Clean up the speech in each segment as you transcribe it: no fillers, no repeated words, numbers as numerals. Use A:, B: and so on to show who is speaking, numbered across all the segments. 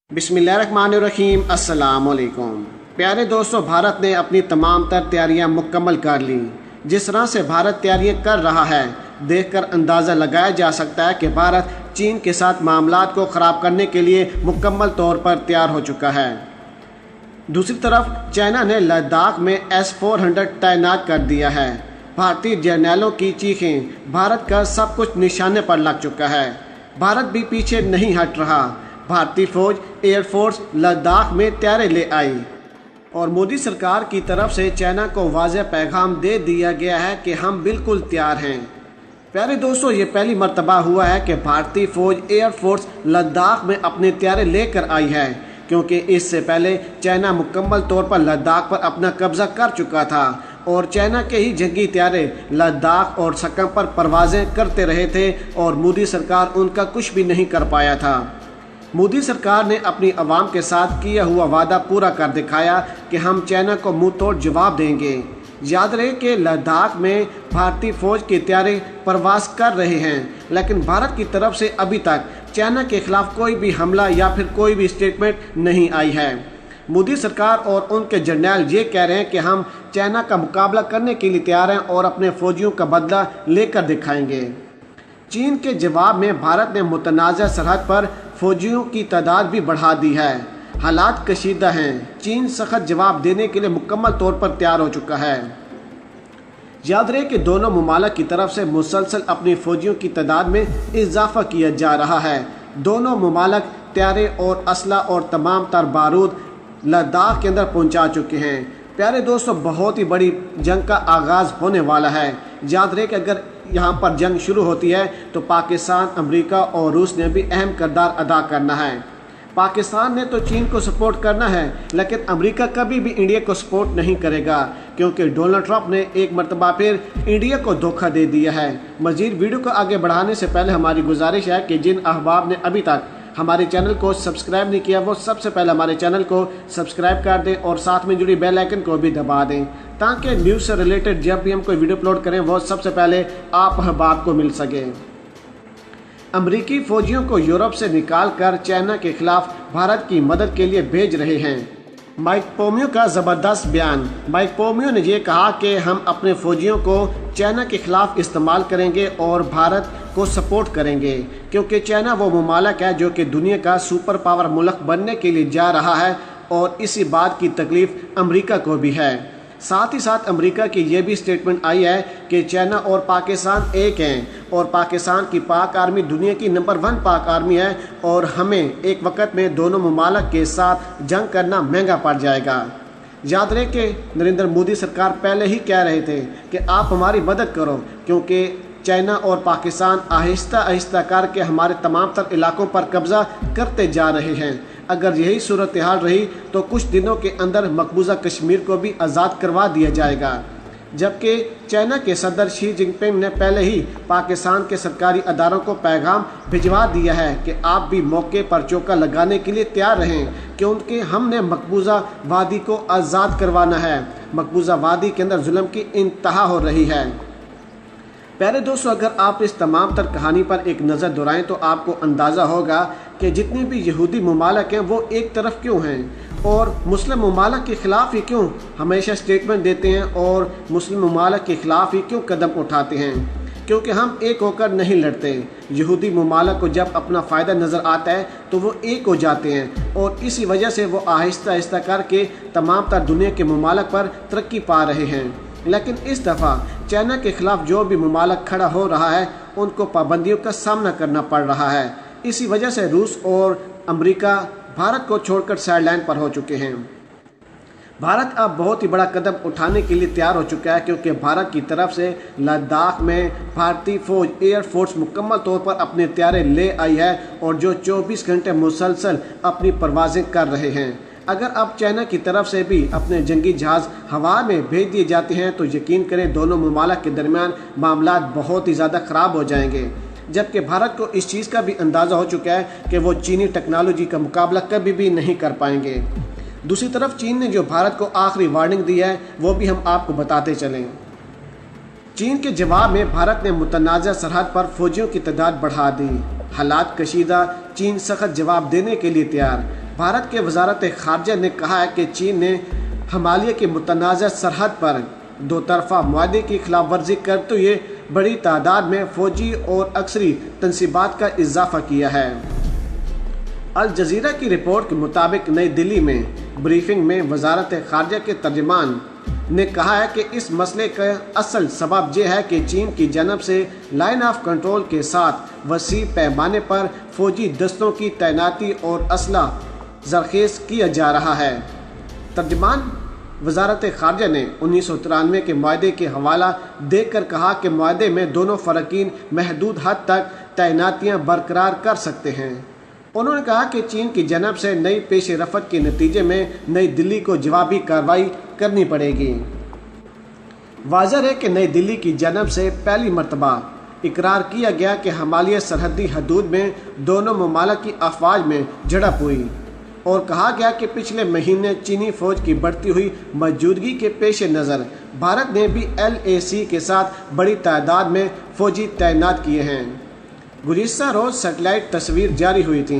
A: बिस्मिल्लाहिर्रहमानिर्रहीम। अस्सलाम वालेकुम। प्यारे दोस्तों, भारत ने अपनी तमाम तर तैयारियां मुकम्मल कर ली। जिस तरह से भारत तैयारियां कर रहा है, देखकर अंदाज़ा लगाया जा सकता है कि भारत चीन के साथ मामलात को ख़राब करने के लिए मुकम्मल तौर पर तैयार हो चुका है। दूसरी तरफ चाइना ने लद्दाख में S-400 तैनात कर दिया है। भारतीय जर्नैलों की चीखें, भारत का सब कुछ निशाने पर लग चुका है। भारत भी पीछे नहीं हट रहा। भारतीय फौज एयरफोर्स लद्दाख में तैयारी ले आई और मोदी सरकार की तरफ से चाइना को वाज़ेह पैगाम दे दिया गया है कि हम बिल्कुल तैयार हैं। प्यारे दोस्तों, ये पहली मर्तबा हुआ है कि भारतीय फौज एयरफोर्स लद्दाख में अपनी तैयारी लेकर आई है, क्योंकि इससे पहले चाइना मुकम्मल तौर पर लद्दाख पर अपना कब्जा कर चुका था और चाइना के ही जंगी तैयारे लद्दाख और सक्कम पर परवाज़ें करते रहे थे और मोदी सरकार उनका कुछ भी नहीं कर पाया था। मोदी सरकार ने अपनी आवाम के साथ किया हुआ वादा पूरा कर दिखाया कि हम चाइना को मुंह तोड़ जवाब देंगे। याद रहे कि लद्दाख में भारतीय फौज की तैयारी प्रवास कर रहे हैं, लेकिन भारत की तरफ से अभी तक चाइना के खिलाफ कोई भी हमला या फिर कोई भी स्टेटमेंट नहीं आई है। मोदी सरकार और उनके जर्नैल ये कह रहे हैं कि हम चाइना का मुकाबला करने के लिए तैयार हैं और अपने फौजियों का बदला लेकर दिखाएंगे। चीन के जवाब में भारत ने मुतनाज़ा सरहद पर फौजियों की तादाद भी बढ़ा दी है। हालात कशीदा हैं। चीन सख्त जवाब देने के लिए मुकम्मल तौर पर तैयार हो चुका है। याद रहे कि दोनों मुमालिक की तरफ से मुसलसल अपनी फौजियों की तादाद में इजाफा किया जा रहा है। दोनों मुमालिक तैयारे और असला और तमाम तर बारूद लद्दाख के अंदर पहुंचा चुके हैं। प्यारे दोस्तों, बहुत ही बड़ी जंग का आगाज़ होने वाला है। याद रहे कि अगर यहाँ पर जंग शुरू होती है तो पाकिस्तान, अमेरिका और रूस ने भी अहम किरदार अदा करना है। पाकिस्तान ने तो चीन को सपोर्ट करना है, लेकिन अमेरिका कभी भी इंडिया को सपोर्ट नहीं करेगा, क्योंकि डोनाल्ड ट्रंप ने एक मरतबा फिर इंडिया को धोखा दे दिया है। मज़ीद वीडियो को आगे बढ़ाने से पहले हमारी गुजारिश है कि जिन अहबाब ने अभी तक हमारे चैनल को सब्सक्राइब नहीं किया, वो सबसे पहले हमारे चैनल को सब्सक्राइब कर दें और साथ में जुड़ी बेल आइकन को भी दबा दें, ताकि न्यूज़ से रिलेटेड जब भी हम कोई वीडियो अपलोड करें वो सबसे पहले आप अहबाब को मिल सके। अमरीकी फौजियों को यूरोप से निकाल कर चाइना के खिलाफ भारत की मदद के लिए भेज रहे हैं। माइक पोम्पियो का ज़बरदस्त बयान। माइक पोम्पियो ने यह कहा कि हम अपने फौजियों को चाइना के खिलाफ इस्तेमाल करेंगे और भारत को सपोर्ट करेंगे, क्योंकि चाइना वो मुमालिक है जो कि दुनिया का सुपर पावर मुल्क बनने के लिए जा रहा है और इसी बात की तकलीफ अमेरिका को भी है। साथ ही साथ अमेरिका की ये भी स्टेटमेंट आई है कि चाइना और पाकिस्तान एक हैं और पाकिस्तान की पाक आर्मी दुनिया की नंबर 1 पाक आर्मी है और हमें एक वक्त में दोनों मुमालिक के साथ जंग करना महंगा पड़ जाएगा। याद रहे कि नरेंद्र मोदी सरकार पहले ही कह रहे थे कि आप हमारी मदद करो, क्योंकि चाइना और पाकिस्तान आहिस्ता आहिस्ता करके हमारे तमाम तर इलाकों पर कब्ज़ा करते जा रहे हैं। अगर यही सूरत हाल रही तो कुछ दिनों के अंदर मकबूजा कश्मीर को भी आज़ाद करवा दिया जाएगा। जबकि चाइना के सदर शी जिनपिंग ने पहले ही पाकिस्तान के सरकारी अदारों को पैगाम भिजवा दिया है कि आप भी मौके पर चौका लगाने के लिए तैयार रहें, क्योंकि हमने मकबूजा वादी को आज़ाद करवाना है। मकबूजा वादी के अंदर जुल्म की इंतहा हो रही है। प्यारे दोस्तों, अगर आप इस तमाम तर कहानी पर एक नज़र दौड़ाएं तो आपको अंदाज़ा होगा कि जितने भी यहूदी मुमालिक हैं वो एक तरफ क्यों हैं और मुस्लिम मुमालिक के ख़िलाफ़ ही क्यों हमेशा स्टेटमेंट देते हैं और मुस्लिम मुमालिक के ख़िलाफ़ ही क्यों कदम उठाते हैं, क्योंकि हम एक होकर नहीं लड़ते। यहूदी मुमालिक को जब अपना फ़ायदा नज़र आता है तो वो एक हो जाते हैं और इसी वजह से वो आहिस्ता आहिस्ता करके तमाम तर दुनिया के मुमालिक पर तरक्की पा रहे हैं। लेकिन इस दफ़ा चाइना के खिलाफ जो भी मुमालिक खड़ा हो रहा है उनको पाबंदियों का सामना करना पड़ रहा है। इसी वजह से रूस और अमेरिका भारत को छोड़कर साइडलाइन पर हो चुके हैं। भारत अब बहुत ही बड़ा कदम उठाने के लिए तैयार हो चुका है, क्योंकि भारत की तरफ से लद्दाख में भारतीय फौज एयरफोर्स मुकम्मल तौर पर अपने तैयारे ले आई है और जो 24 घंटे मुसलसल अपनी परवाज़ें कर रहे हैं। अगर अब चाइना की तरफ से भी अपने जंगी जहाज़ हवा में भेज दिए जाते हैं तो यकीन करें दोनों मुमालिक के दरमियान मामलात बहुत ही ज़्यादा ख़राब हो जाएंगे। जबकि भारत को इस चीज़ का भी अंदाज़ा हो चुका है कि वो चीनी टेक्नोलॉजी का मुकाबला कभी भी नहीं कर पाएंगे। दूसरी तरफ चीन ने जो भारत को आखिरी वार्निंग दी है वो भी हम आपको बताते चलें। चीन के जवाब में भारत ने मुतनाज़ा सरहद पर फौजियों की तादाद बढ़ा दी। हालात कशीदा, चीन सख्त जवाब देने के लिए तैयार। भारत के वजारत खारजा ने कहा है कि चीन ने हिमालय की मुतनाज़ सरहद पर दो तरफा मुआहदे की खिलाफ वर्जी करते हुए बड़ी तादाद में फ़ौजी और अक्सरी तनसीबात का इजाफा किया है। अल जज़ीरा की रिपोर्ट के मुताबिक नई दिल्ली में ब्रीफिंग में वजारत खारजा के तर्जमान ने कहा है कि इस मसले का असल सबब यह है कि चीन की जानब से लाइन ऑफ कंट्रोल के साथ वसी पैमाने पर फौजी दस्तों की तैनाती और असला जरखेज़ किया जा रहा है। तर्जमान वजारत खारजा ने 1993 के मुआहदे के हवाला देकर कहा कि मुआहदे में दोनों फ़रकीन महदूद हद तक तैनातियाँ बरकरार कर सकते हैं। उन्होंने कहा कि चीन की जानब से नई पेश रफ्त के नतीजे में नई दिल्ली को जवाबी कार्रवाई करनी पड़ेगी। वाज़ह है कि नई दिल्ली की जानब से पहली मरतबा इकरार किया गया कि हिमालय सरहदी हदूद में दोनों ममालिक की अफवाज में झड़प हुई और कहा गया कि पिछले महीने चीनी फ़ौज की बढ़ती हुई मौजूदगी के पेश नज़र भारत ने भी LAC के साथ बड़ी तादाद में फ़ौजी तैनात किए हैं। गुज़िश्ता रोज़ सैटेलाइट तस्वीर जारी हुई थी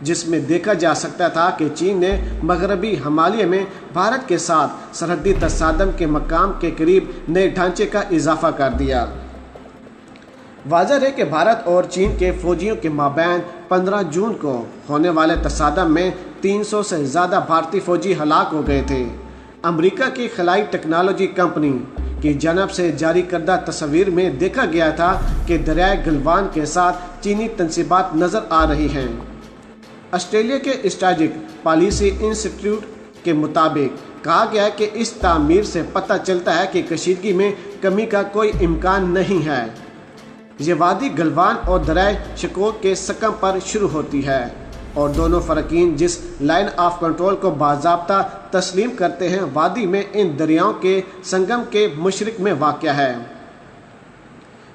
A: जिसमें देखा जा सकता था कि चीन ने मगरबी हिमालय में भारत के साथ सरहदी तसादम के मकाम के करीब नए ढांचे का इजाफा कर दिया। वाज़ह है कि भारत और चीन के फ़ौजियों के माबैन 15 जून को होने वाले तसादम में 300 से ज़्यादा भारतीय फ़ौजी हलाक हो गए थे। अमेरिका की खलाई टेक्नोलॉजी कंपनी की जानब से जारी करदा तस्वीर में देखा गया था कि दरियाए गलवान के साथ चीनी तनसीबात नज़र आ रही हैं। ऑस्ट्रेलिया के स्ट्रेटेजिक पॉलिसी इंस्टीट्यूट के मुताबिक कहा गया है कि इस तामीर से पता चलता है कि कशीदगी में कमी का कोई इम्कान नहीं है। ये वादी गलवान और दरियाए शकोक के सकम पर शुरू होती है और दोनों फ़रकीन जिस लाइन ऑफ कंट्रोल को बाज़ाब्ता तस्लीम करते हैं वादी में इन दरियाओं के संगम के मशरिक में वाक़या है।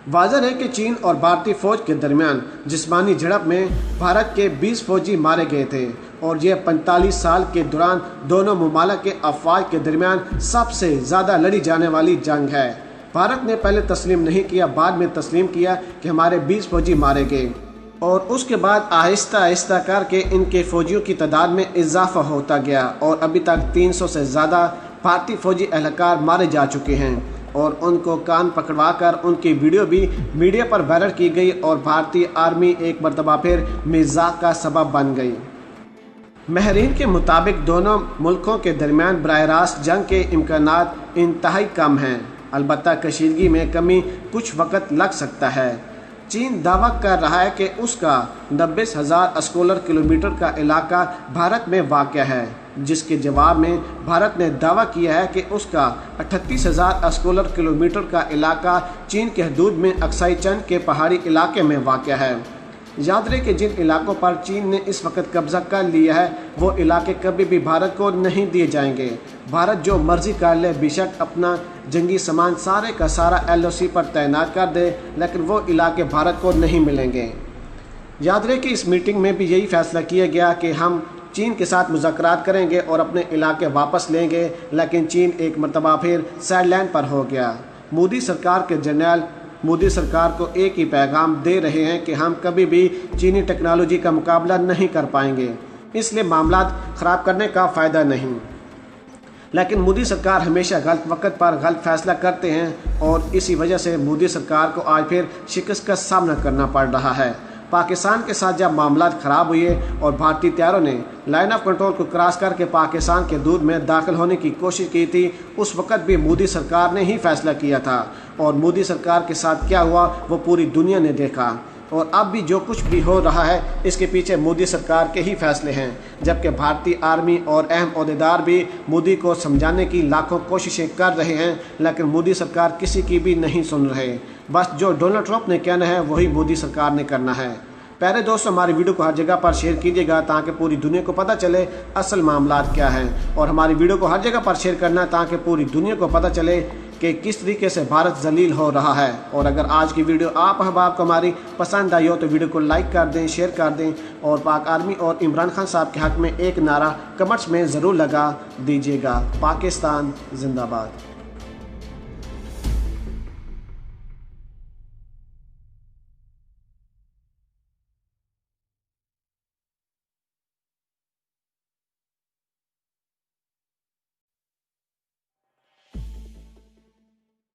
A: वाज़ह है कि चीन और भारतीय फ़ौज के दरमियान जिस्मानी झड़प में भारत के 20 फ़ौजी मारे गए थे और यह 45 साल के दौरान दोनों ममालिक के अफवाज के दरमियान सबसे ज़्यादा लड़ी जाने वाली जंग है। भारत ने पहले तस्लीम नहीं किया, बाद में तस्लीम किया कि हमारे 20 फ़ौजी मारे गए और उसके बाद आहिस्ता आहिस्ता करके इनके फ़ौजियों की तादाद में इजाफा होता गया और अभी तक 300 से ज़्यादा भारतीय फ़ौजी एहलकार मारे जा चुके हैं और उनको कान पकड़वा कर उनकी वीडियो भी मीडिया पर वायरल की गई और भारतीय आर्मी एक मरतबा फिर मज़ाक का सबब बन गई। महरीन के मुताबिक दोनों मुल्कों के दरमियान बराह रास्त जंग के इम्कानात इंतहाई कम हैं, अलबत्ता कशीदगी में कमी कुछ वक्त लग सकता है। चीन दावा कर रहा है कि उसका 90,000 स्क्वायर किलोमीटर का इलाका भारत में वाक़या है, जिसके जवाब में भारत ने दावा किया है कि उसका 38,000 स्क्वायर किलोमीटर का इलाका चीन के हदूद में अक्साई चंद के पहाड़ी इलाके में वाक़या है। याद रहे कि जिन इलाकों पर चीन ने इस वक्त कब्ज़ा कर लिया है वो इलाके कभी भी भारत को नहीं दिए जाएंगे। भारत जो मर्ज़ी कर ले, बेशक अपना जंगी सामान सारे का सारा LOC पर तैनात कर दे, लेकिन वो इलाके भारत को नहीं मिलेंगे। याद रहे कि इस मीटिंग में भी यही फैसला किया गया कि हम चीन के साथ मुज़ाकरात करेंगे और अपने इलाके वापस लेंगे, लेकिन चीन एक मरतबा फिर साइडलाइन पर हो गया। मोदी सरकार के जर्नल मोदी सरकार को एक ही पैगाम दे रहे हैं कि हम कभी भी चीनी टेक्नोलॉजी का मुकाबला नहीं कर पाएंगे, इसलिए मामला ख़राब करने का फ़ायदा नहीं। लेकिन मोदी सरकार हमेशा गलत वक्त पर गलत फैसला करते हैं और इसी वजह से मोदी सरकार को आज फिर शिकस्त का सामना करना पड़ रहा है। पाकिस्तान के साथ जब मामला ख़राब हुए और भारतीय तैयारों ने लाइन ऑफ कंट्रोल को क्रॉस करके पाकिस्तान के दूध में दाखिल होने की कोशिश की थी, उस वक्त भी मोदी सरकार ने ही फैसला किया था और मोदी सरकार के साथ क्या हुआ वो पूरी दुनिया ने देखा। और अब भी जो कुछ भी हो रहा है इसके पीछे मोदी सरकार के ही फैसले हैं, जबकि भारतीय आर्मी और अहम ओहदेदार भी मोदी को समझाने की लाखों कोशिशें कर रहे हैं, लेकिन मोदी सरकार किसी की भी नहीं सुन रहे। बस जो डोनाल्ड ट्रंप ने कहना है वही मोदी सरकार ने करना है। प्यारे दोस्तों, हमारी वीडियो को हर जगह पर शेयर कीजिएगा ताकि पूरी दुनिया को पता चले असल मामला क्या हैं, और हमारी वीडियो को हर जगह पर शेयर करना ताकि पूरी दुनिया को पता चले कि किस तरीके से भारत जलील हो रहा है। और अगर आज की वीडियो आप अहबाब को हमारी पसंद आई हो तो वीडियो को लाइक कर दें, शेयर कर दें और पाक आर्मी और इमरान खान साहब के हक़ में एक नारा कमेंट्स में ज़रूर लगा दीजिएगा। पाकिस्तान जिंदाबाद।